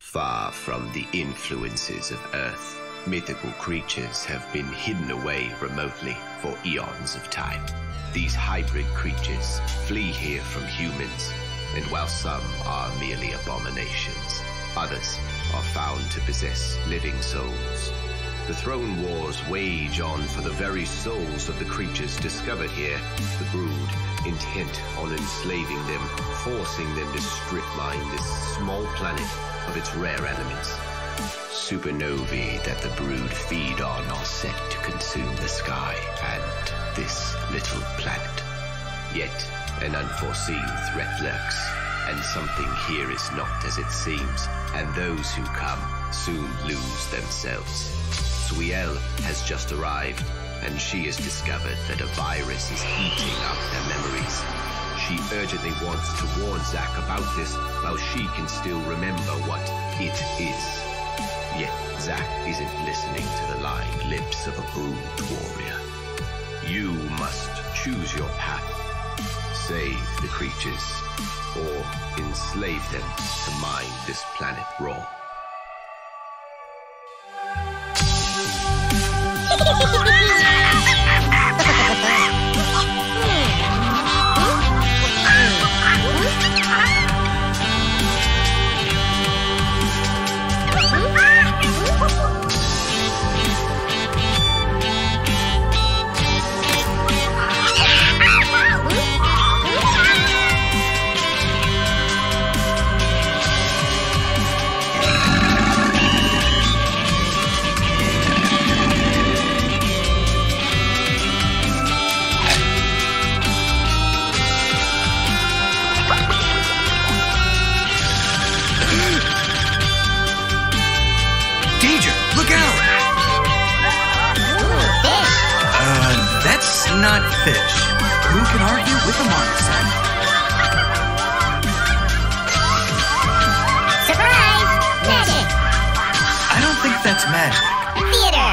Far from the influences of Earth, mythical creatures have been hidden away remotely for eons of time. These hybrid creatures flee here from humans, and while some are merely abominations, others are found to possess living souls. The throne wars wage on for the very souls of the creatures discovered here, the brood, intent on enslaving them, forcing them to strip mine this small planet of its rare elements. Supernovae that the brood feed on are set to consume the sky and this little planet. Yet an unforeseen threat lurks, and something here is not as it seems, and those who come soon lose themselves. Swiel has just arrived, and she has discovered that a virus is eating up their memories. She urgently wants to warn Zack about this while she can still remember what it is. Yet Zack isn't listening to the lying lips of a brood warrior. You must choose your path. Save the creatures, or enslave them to mine this planet raw. Not fish. Who can argue with a marmoset? Surprise! Magic! I don't think that's magic. Theater!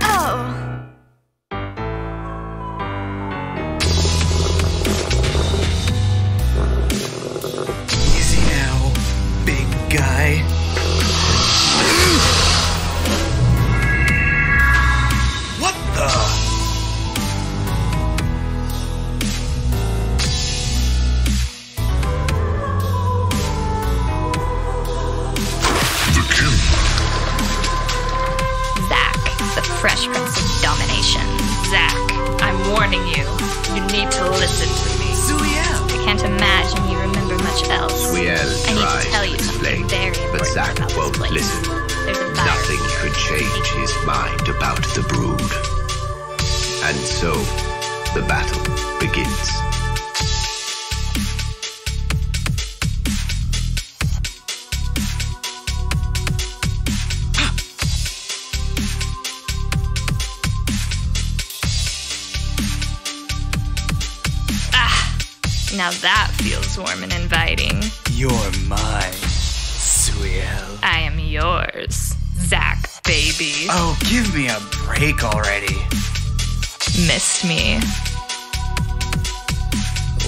Oh! Easy now, big guy. Fresh Prince of Domination. Zack, I'm warning you. You need to listen to me. Swiel! I can't imagine you remember much else. Swiel I need to tries tell to you something explain, very but important Zack about won't this place. listen. There's a virus. Nothing could change his mind about the brood. And so, the battle begins. Now that feels warm and inviting. You're mine, Swiel. I am yours, Zack, baby. Oh, give me a break already. Missed me.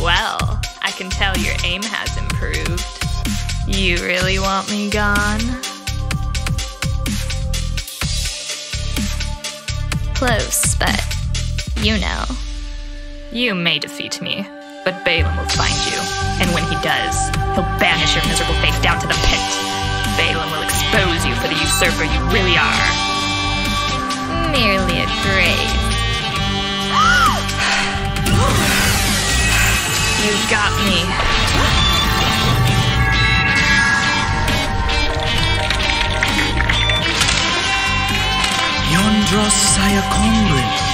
Well, I can tell your aim has improved. You really want me gone? Close, but you know. You may defeat me, but Balaam will find you, and when he does, he'll banish your miserable face down to the pit. Balaam will expose you for the usurper you really are. Merely a grave. You got me. Yondros Sayakombrin.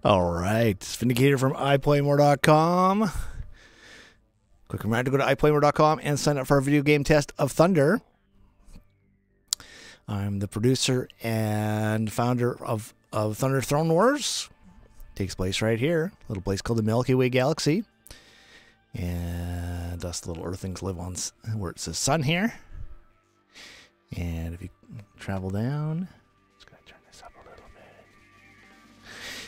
All right, it's VindaCator from iPlayMore.com. Quick reminder to go to iPlayMore.com and sign up for our video game test of Thunder. I'm the producer and founder of Thunder Throne Wars. Takes place right here, a little place called the Milky Way Galaxy. And us little Earthlings live on where it says sun here. And if you travel down, just going to turn this up a little bit.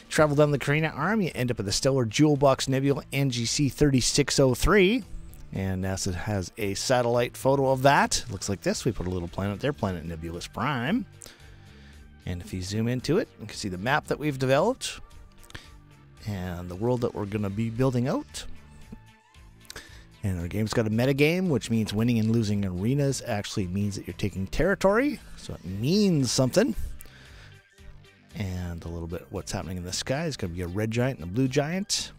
Travel down the Carina Arm, you end up at the Stellar Jewel Box Nebula NGC 3603. And NASA has a satellite photo of that. Looks like this. We put a little planet there, Planet Nebulous Prime. And if you zoom into it, you can see the map that we've developed and the world that we're going to be building out. And our game's got a metagame, which means winning and losing arenas actually means that you're taking territory. So it means something. And a little bit what's happening in the sky. It's going to be a red giant and a blue giant.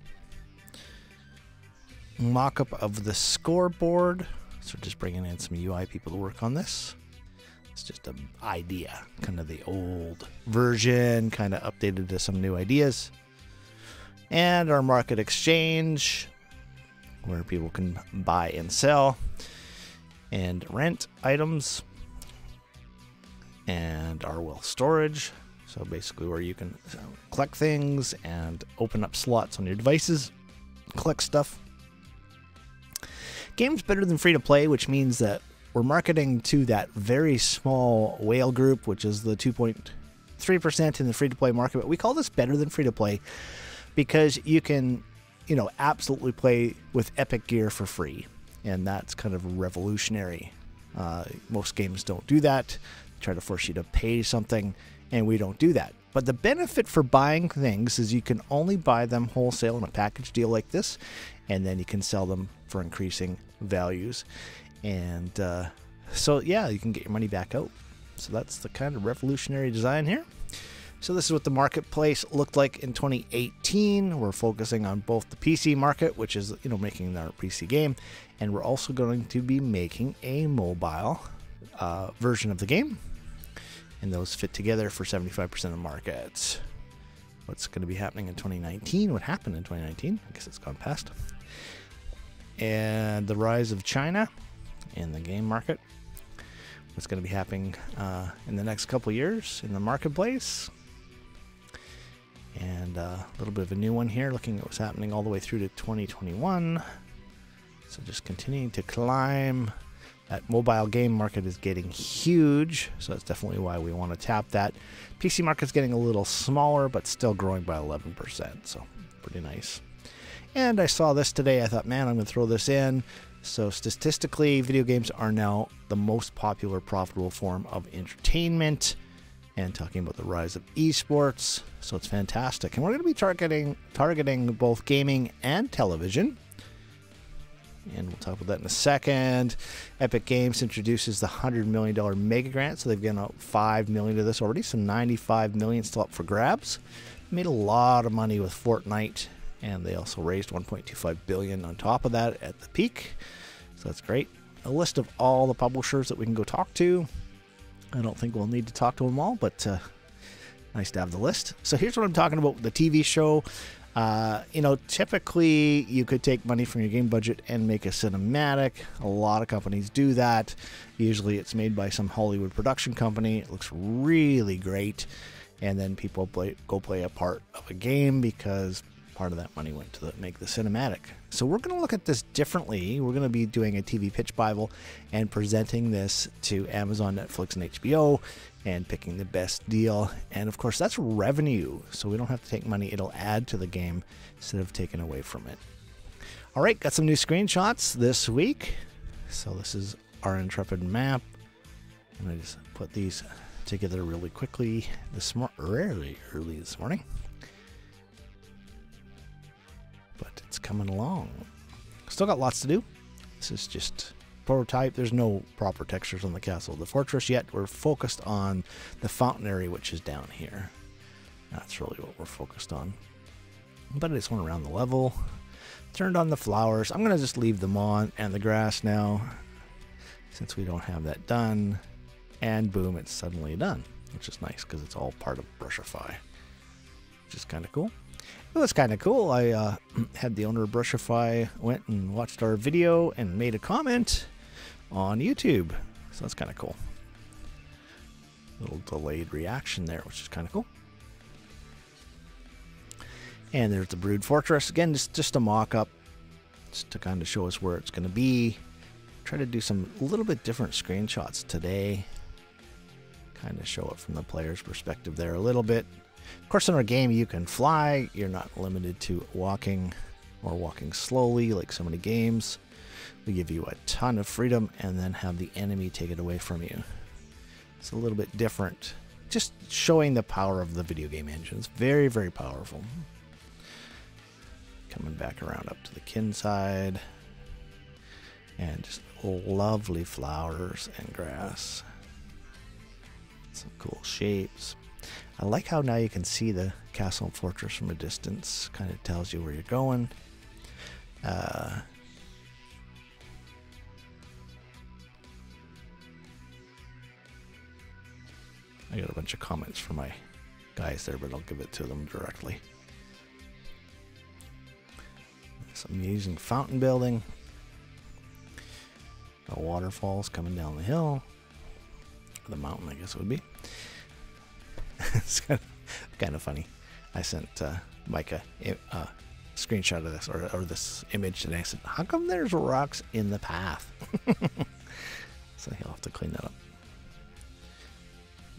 Mock-up of the scoreboard. So just bringing in some UI people to work on this. It's just an idea. Kind of the old version, kind of updated to some new ideas. And our market exchange, where people can buy and sell and rent items. And our wealth storage. So basically where you can collect things and open up slots on your devices, collect stuff. Game's better than free-to-play, which means that we're marketing to that very small whale group, which is the 2.3% in the free-to-play market. But we call this better than free-to-play because you can, absolutely play with epic gear for free. And that's kind of revolutionary. Most games don't do that. They try to force you to pay something, and we don't do that. But the benefit for buying things is you can only buy them wholesale in a package deal like this, and then you can sell them for increasing values. And so, yeah, you can get your money back out. So that's the kind of revolutionary design here. So this is what the marketplace looked like in 2018. We're focusing on both the PC market, which is, making our PC game, and we're also going to be making a mobile version of the game. And those fit together for 75% of markets. What's going to be happening in 2019? What happened in 2019? I guess it's gone past. And the rise of China in the game market. What's going to be happening in the next couple years in the marketplace. And a little bit of a new one here, looking at what's happening all the way through to 2021. So just continuing to climb. That mobile game market is getting huge, so that's definitely why we want to tap that. PC market's getting a little smaller, but still growing by 11%, so pretty nice. And I saw this today. I thought, man, I'm going to throw this in. So statistically, video games are now the most popular, profitable form of entertainment. And talking about the rise of esports, so it's fantastic. And we're going to be targeting both gaming and television. And we'll talk about that in a second. Epic Games introduces the $100 million mega grant, so they've given out $5 million to this already, so $95 million still up for grabs. Made a lot of money with Fortnite, and they also raised $1.25 billion on top of that at the peak, so that's great. A list of all the publishers that we can go talk to. I don't think we'll need to talk to them all, but nice to have the list. So here's what I'm talking about, the TV show. Typically you could take money from your game budget and make a cinematic. A lot of companies do that. Usually it's made by some Hollywood production company. It looks really great. And then people go play a part of a game because part of that money went to make the cinematic. So we're going to look at this differently. We're going to be doing a TV pitch Bible and presenting this to Amazon, Netflix, and HBO and picking the best deal. And of course, that's revenue. So we don't have to take money. It'll add to the game instead of taking away from it. All right, got some new screenshots this week. So this is our Intrepid map. And I just put these together really quickly early this morning. But it's coming along. Still got lots to do. This is just prototype. There's no proper textures on the castle of the fortress yet. We're focused on the fountain area, which is down here. That's really what we're focused on. But I just went around the level, turned on the flowers. I'm going to just leave them on and the grass now, since we don't have that done. And boom, it's suddenly done, which is nice because it's all part of Brushify, which is kind of cool. It was kind of cool. I had the owner of Brushify went and watched our video and made a comment on YouTube. So that's kind of cool. Little delayed reaction there, which is kind of cool. And there's the Brood Fortress. Again, just a mock-up, just to kind of show us where it's going to be. Try to do some a little bit different screenshots today. Kind of show it from the player's perspective there a little bit. Of course, in our game, you can fly. You're not limited to walking or walking slowly like so many games. We give you a ton of freedom and then have the enemy take it away from you. It's a little bit different. Just showing the power of the video game engine. It's very, very powerful. Coming back around up to the kin side. And just lovely flowers and grass. Some cool shapes. I like how now you can see the castle and fortress from a distance. Kind of tells you where you're going. I got a bunch of comments from my guys there, but I'll give it to them directly. Some amusing fountain building. The waterfalls coming down the hill. Or the mountain, I guess it would be. It's kind of funny. I sent Mike a screenshot of this or this image today. I said, how come there's rocks in the path? So he'll have to clean that up.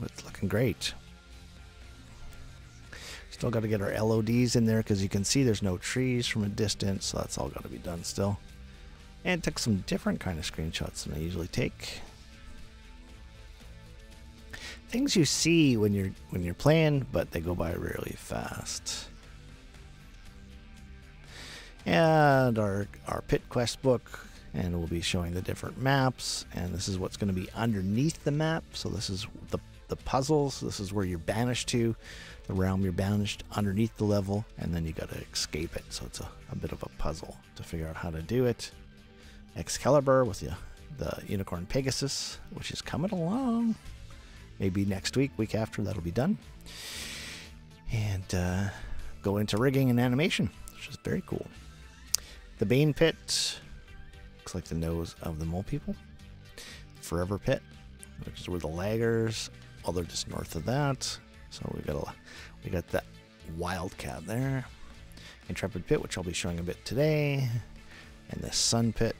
But it's looking great. Still got to get our LODs in there because you can see there's no trees from a distance. So that's all got to be done still. And took some different kind of screenshots than I usually take. Things you see when you're playing, but they go by really fast. And our pit quest book, and we'll be showing the different maps. And this is what's going to be underneath the map. So this is the puzzles. This is where you're banished to, the realm you're banished underneath the level, and then you got to escape it. So it's a bit of a puzzle to figure out how to do it. Excalibur with the unicorn Pegasus, which is coming along. Maybe next week after, that'll be done. And go into rigging and animation, which is very cool. The Bane Pit, looks like the nose of the mole people. Forever Pit, which is where the laggers, well, they're just north of that. So we got that Wildcat there. Intrepid Pit, which I'll be showing a bit today. And the Sun Pit,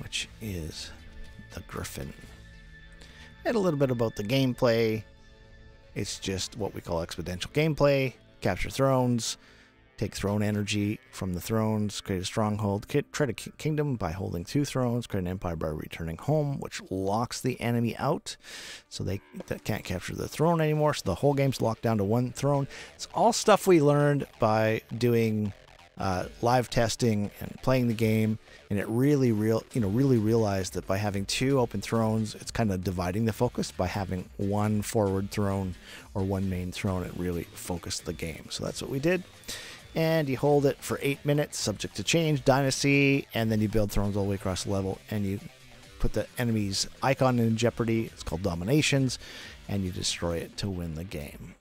which is the Griffin. And a little bit about the gameplay. It's just what we call exponential gameplay. Capture thrones, take throne energy from the thrones, create a stronghold, create a kingdom by holding 2 thrones, create an empire by returning home, which locks the enemy out, so they can't capture the throne anymore. So the whole game's locked down to 1 throne. It's all stuff we learned by doing live testing and playing the game, and it really realized that by having 2 open thrones, it's kind of dividing the focus. By having 1 forward throne or 1 main throne, it really focused the game. So that's what we did. And you hold it for 8 minutes, subject to change, dynasty, and then you build thrones all the way across the level, and you put the enemy's icon in jeopardy. It's called dominations, and you destroy it to win the game.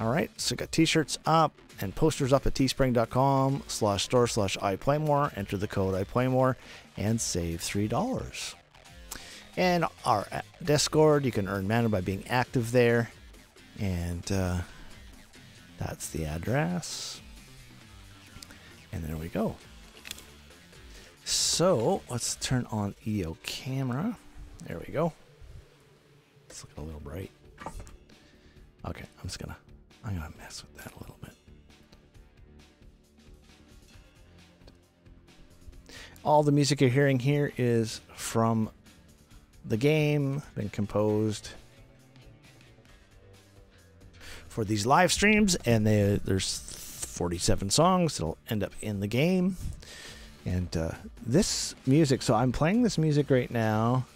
Alright, so got t-shirts up and posters up at teespring.com/store/iPlayMore. Enter the code iPlayMore and save $3. And our Discord, you can earn mana by being active there. And that's the address. And there we go. So let's turn on EO camera. There we go. It's looking a little bright. Okay, I'm gonna mess with that a little bit. All the music you're hearing here is from the game, been composed for these live streams, and there's 47 songs that'll end up in the game. And this music, so I'm playing this music right now.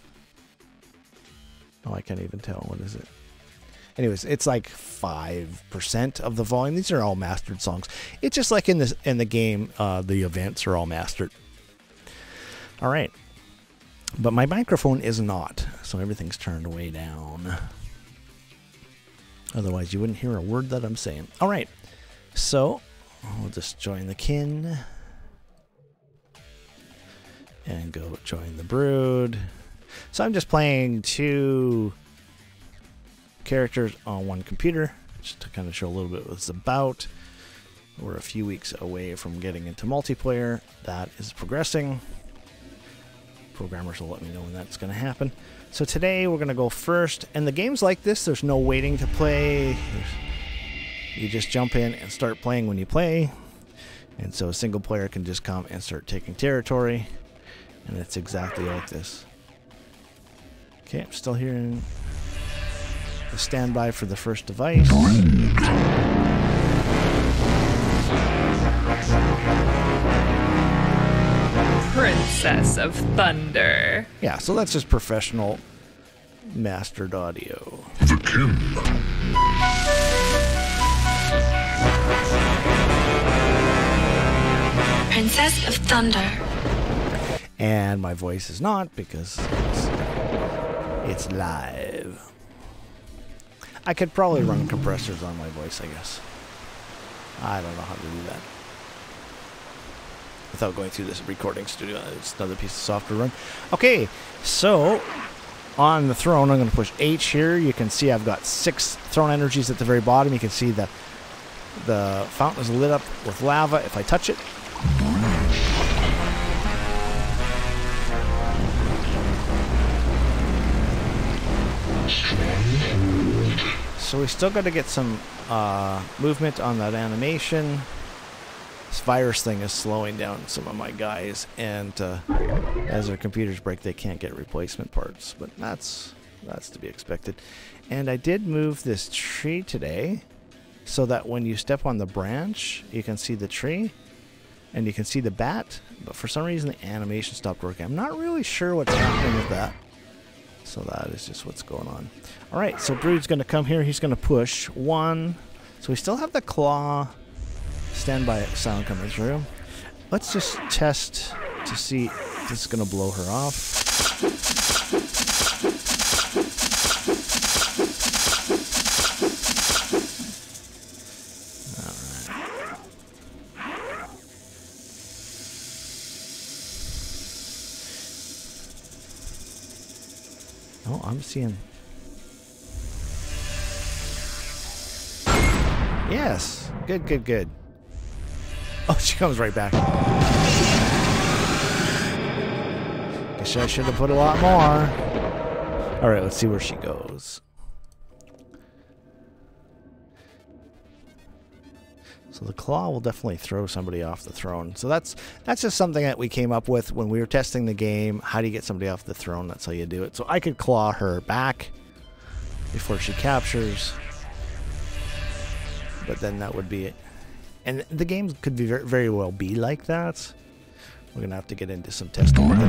Oh, I can't even tell. What is it? Anyways, it's like 5% of the volume. These are all mastered songs. It's just like in the game, the events are all mastered. All right. But my microphone is not, so everything's turned way down. Otherwise, you wouldn't hear a word that I'm saying. All right. So we'll just join the kin and go join the brood. So I'm just playing 2 characters on 1 computer, just to kind of show a little bit what it's about. We're a few weeks away from getting into multiplayer. That is progressing. Programmers will let me know when that's going to happen. So today we're going to go first, and the games like this, there's no waiting to play. You just jump in and start playing when you play, and so a single player can just come and start taking territory, and it's exactly like this. Okay, I'm still hearing the standby for the first device. Princess of Thunder. Yeah, so that's just professional mastered audio. The Kim. Princess of Thunder. And my voice is not, because it's live. I could probably run compressors on my voice, I guess. I don't know how to do that without going through this recording studio. It's another piece of software run. Okay, so on the throne, I'm going to push H here. You can see I've got 6 throne energies at the very bottom. You can see the fountain is lit up with lava if I touch it. So we still got to get some movement on that animation. This virus thing is slowing down some of my guys, and as their computers break, they can't get replacement parts. But that's to be expected. And I did move this tree today, so that when you step on the branch, you can see the tree, and you can see the bat. But for some reason, the animation stopped working. I'm not really sure what's happening with that. So that is just what's going on. All right, so Brood's going to come here. He's going to push 1. So we still have the claw standby sound coming through. Let's just test to see if this is going to blow her off. Oh, I'm seeing. Yes. Good, good, good. Oh, she comes right back. Guess I should have put a lot more. All right, let's see where she goes. So the claw will definitely throw somebody off the throne. So that's just something that we came up with when we were testing the game. How do you get somebody off the throne? That's how you do it. So I could claw her back before she captures. But then that would be it. And the game could be very well be like that. We're going to have to get into some testing with it.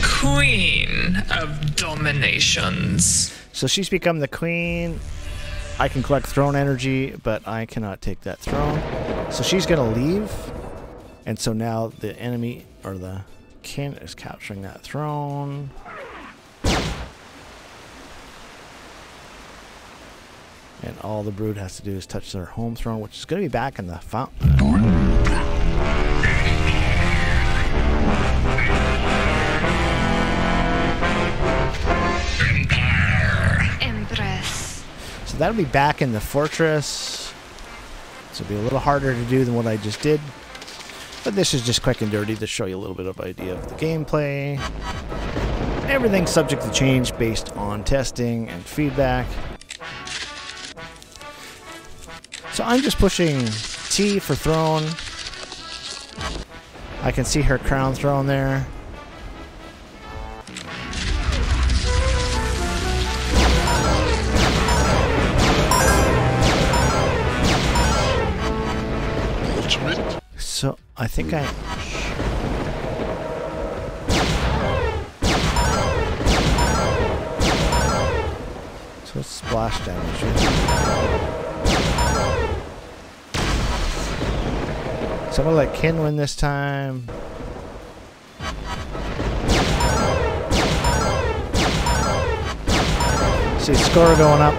Queen of Dominations. So she's become the queen. I can collect throne energy, but I cannot take that throne. So she's going to leave. And so now the enemy, or the king, is capturing that throne. And all the brood has to do is touch their home throne, which is going to be back in the fountain. Empress. So that'll be back in the fortress. So it'll be a little harder to do than what I just did. But this is just quick and dirty to show you a little bit of idea of the gameplay. Everything's subject to change based on testing and feedback. So I'm just pushing T for throne. I can see her crown throne there. So I think so it's splash damage. So I'm gonna let Ken win this time. See the score going up.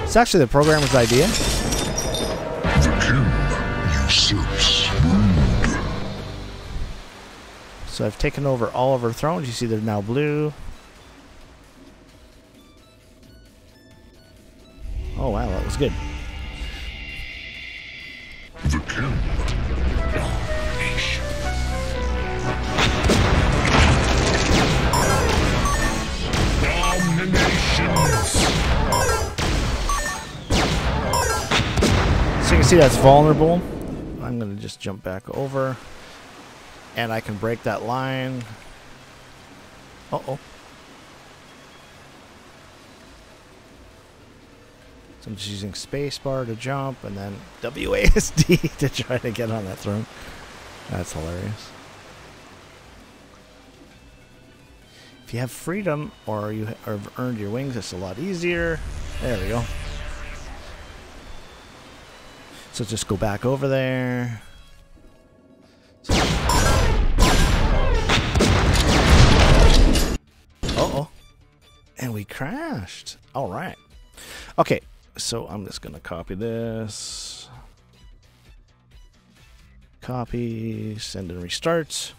It's actually the programmer's idea. So I've taken over all of our thrones. You see they're now blue. Oh wow, that was good. The king. Domination. So you can see that's vulnerable. I'm going to just jump back over. And I can break that line. Uh-oh. So I'm just using spacebar to jump and then WASD to try to get on that throne. That's hilarious. If you have freedom or you have earned your wings, it's a lot easier. There we go. So just go back over there. Uh-oh. And we crashed. All right. Okay, so I'm just going to copy this. Copy, send and restart.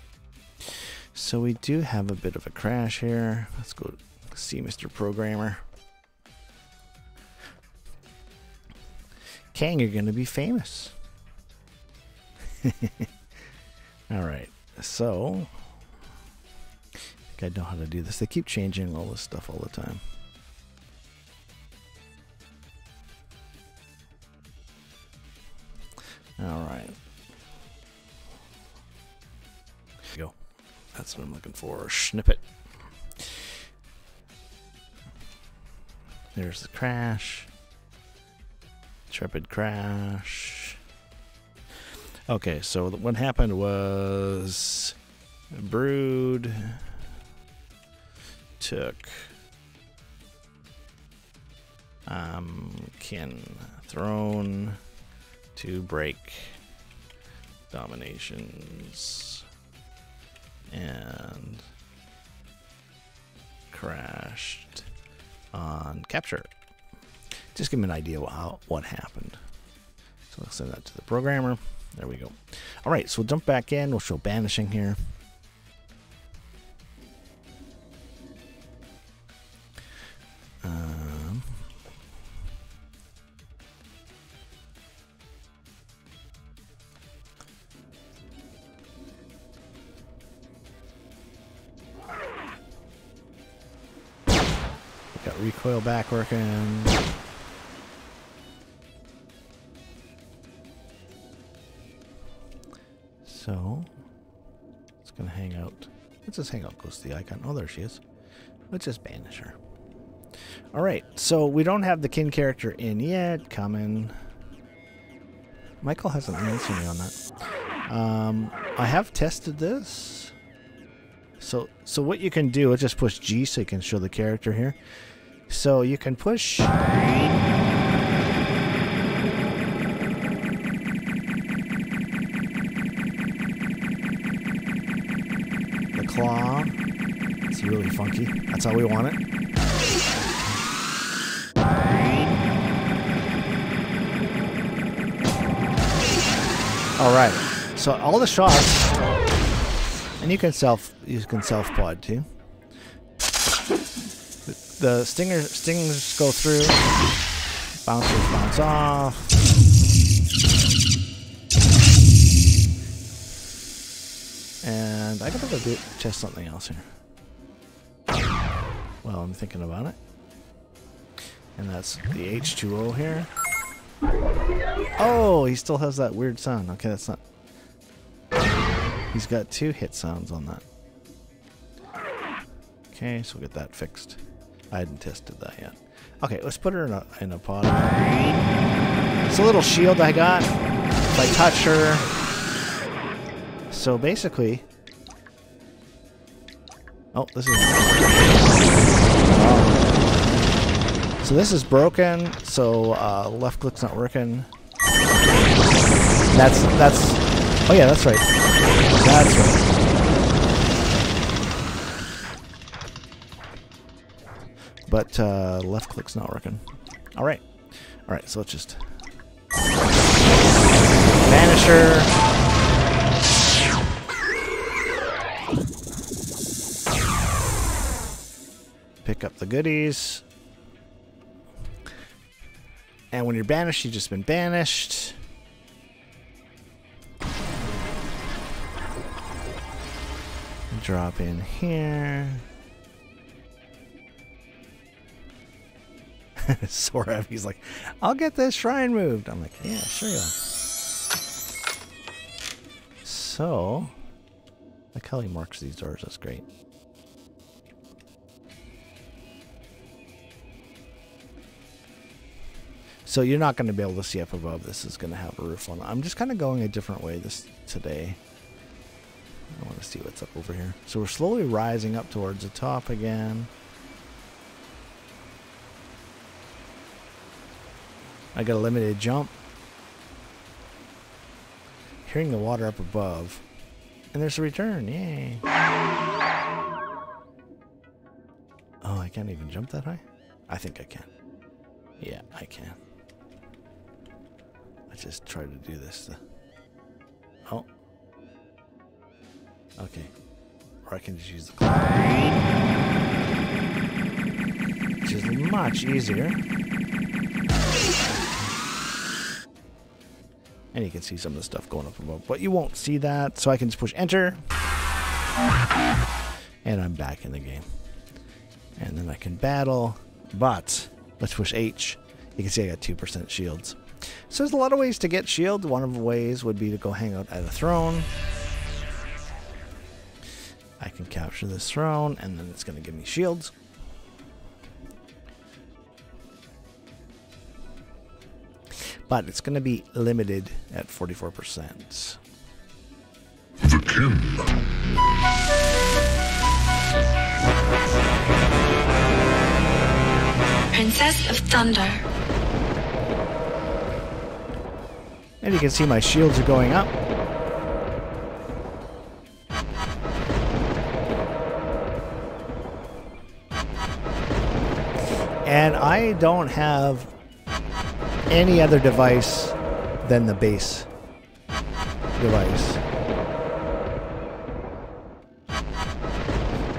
So we do have a bit of a crash here. Let's go see Mr. Programmer. Kang, you're going to be famous. All right, so I know how to do this. They keep changing all this stuff all the time. All right. Go. That's what I'm looking for. Snippet. There's the crash. Intrepid crash. Okay, so what happened was Brood took Kin Throne to break dominations and crashed on capture. Just give me an idea what happened. So I'll send that to the programmer. There we go. All right, so we'll jump back in. We'll show banishing here. Got recoil back working. So it's gonna hang out. Let's just hang out close to the icon. Oh, there she is. Let's just banish her. All right, so we don't have the kin character in yet. Coming. Michael hasn't answered me on that. I have tested this. So what you can do is just push G so you can show the character here. So you can push. Claw. It's really funky. That's how we want it. All right. So all the shots, and you can self pod too. The stings go through. Bouncers bounce off. And I gotta go test something else here. Well, I'm thinking about it. And that's the H2O here. Oh, he still has that weird sound. Okay, that's not. He's got 2 hit sounds on that. Okay, so we'll get that fixed. I hadn't tested that yet. Okay, let's put her in a pod. It's a little shield I got. If I touch her. So basically, this is. So this is broken. So left click's not working. That's. Oh yeah, that's right. That's right. but left click's not working. All right, so let's just Vanisher. Pick up the goodies. And when you're banished, you've just been banished. Drop in here. Sora, he's like, I'll get this shrine moved. I'm like, yeah, sure you will. So, like how he marks these doors, that's great. So you're not going to be able to see up above. This is going to have a roof on it. I'm just kind of going a different way today. I want to see what's up over here. So we're slowly rising up towards the top again. I got a limited jump. Hearing the water up above. And there's a return. Yay. Oh, I can't even jump that high? I think I can. Yeah, I can. I just tried to do this. Oh. Okay. Or I can just use the climb. Which is much easier. And you can see some of the stuff going up above. But you won't see that. So I can just push enter. And I'm back in the game. And then I can battle. But let's push H. You can see I got 2% shields. So there's a lot of ways to get shield. One of the ways would be to go hang out at a throne. I can capture this throne, and then it's going to give me shields. But it's going to be limited at 44%. The Kim. Princess of Thunder. And you can see my shields are going up. And I don't have any other device than the base device.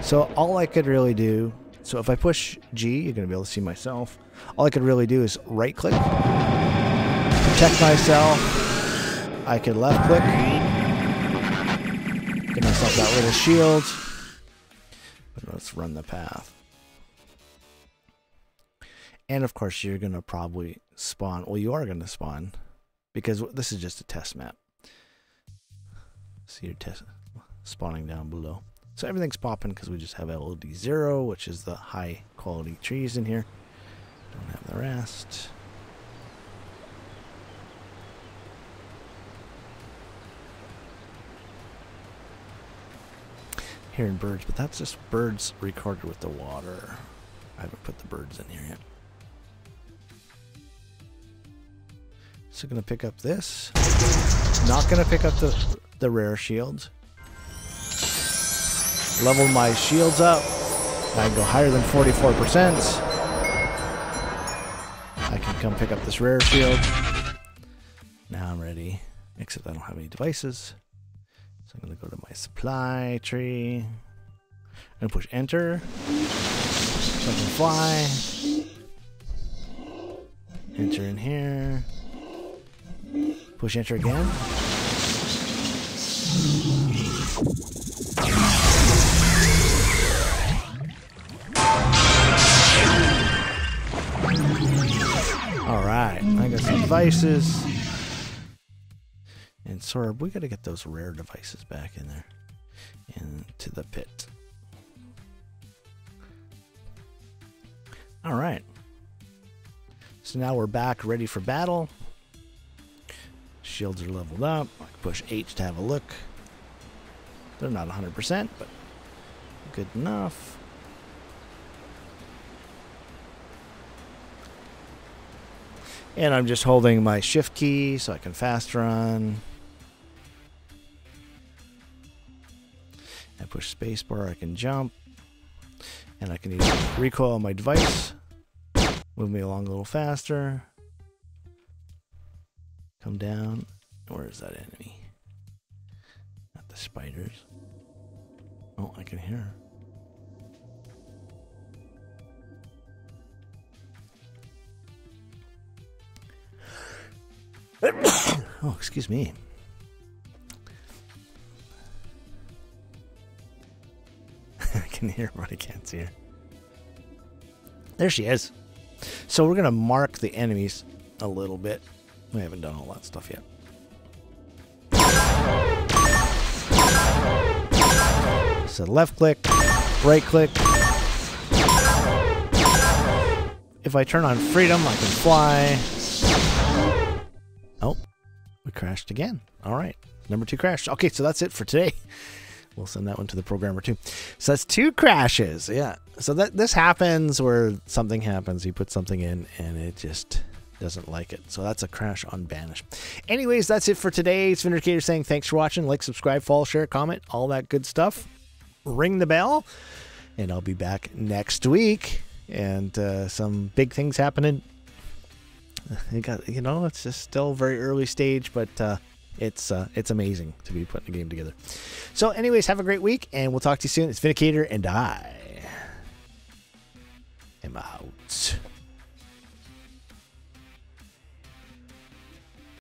So all I could really do, so if I push G, you're going to be able to see myself. All I could really do is right click, protect myself. I could left click, get myself that little shield. But let's run the path. And of course, you're going to probably spawn. Well, you are going to spawn because this is just a test map. See your test spawning down below. So everything's popping because we just have LOD 0, which is the high quality trees in here. Don't have the rest. Hearing birds, but that's just birds recorded with the water. I haven't put the birds in here yet. So gonna pick up this. Not gonna pick up the rare shields. Level my shields up. I can go higher than 44%. I can come pick up this rare shield. Now I'm ready. Except I don't have any devices. So I'm gonna go to my supply tree. I'm gonna push enter. So I can fly. Enter in here. Push enter again. Alright, I got some devices. And Sora, we gotta get those rare devices back in there. Into the pit. Alright. So now we're back ready for battle. Shields are leveled up. I can push H to have a look. They're not 100%, but good enough. And I'm just holding my shift key so I can fast run. I push spacebar, I can jump. And I can use recoil on my device. Move me along a little faster. Come down. Where is that enemy? Not the spiders. Oh, I can hear her. Oh, excuse me. I can hear her, but I can't see her. There she is. So we're going to mark the enemies a little bit. We haven't done all that stuff yet. So left click, right click. If I turn on freedom, I can fly. Oh, we crashed again. All right. Number 2 crashed. Okay, so that's it for today. We'll send that one to the programmer too. So that's 2 crashes. Yeah. So this happens where something happens. You put something in and it just doesn't like it. So that's a crash on Banish. Anyways, that's it for today. It's VindaCator saying thanks for watching. Like, subscribe, follow, share, comment, all that good stuff. Ring the bell. And I'll be back next week. And some big things happening. It's just still very early stage, but it's amazing to be putting a game together. So anyways, have a great week, and we'll talk to you soon. It's VindaCator, and I am out.